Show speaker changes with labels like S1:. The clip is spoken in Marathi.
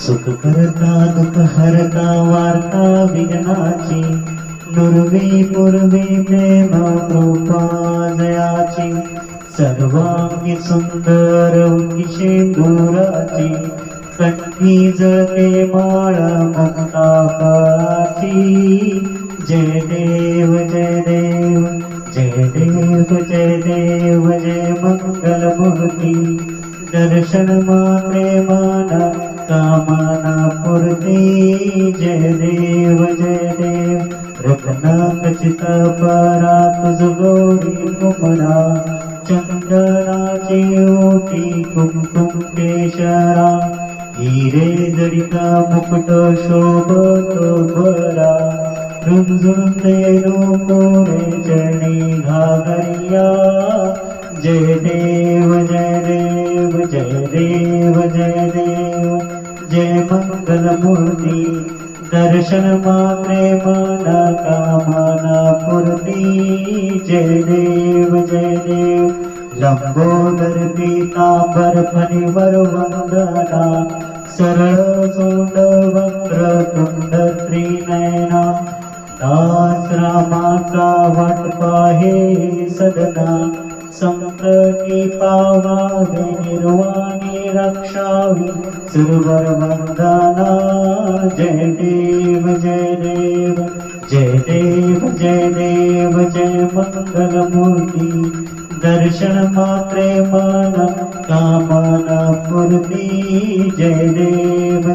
S1: सुख करता दुःख हरता वार्ता विघ्नाची नुरवी पूर्वी प्रेम कृपा जयाची सर्वांगी सुंदर शेंदुराची कंठी जळते माळ मुक्ता फळाची जय देव जय देव जय देव जय देव जय मंगल मूर्ती दर्शन मात्रे माना कामना पूर्ती जय देव रत्न खचित परा तुझ गौरी कुमरा चंदनाची ओटी कुमकुम केशरा हिरे जडिता मुकुट शोभतो बरा रुंजुंदे कोरे चरणी घागरिया जय देव जय देव जय देव जय देव जय मंगल मूर्ती दर्शन मात्रे मना कामना पूर्ती जय देव लंबोदर पीतांबर फणीवर वंदना सरळ सोंड वक्र तुंड त्रिनयना दास रामाचा वाट पाहे सदना संकटी पावावे निर्वाणी रक्षावी सुरवर वंदना जय देव जय देव जय देव जय देव जय मंगल मूर्ती दर्शन मात्रे मन कामना पूर्ती जय देव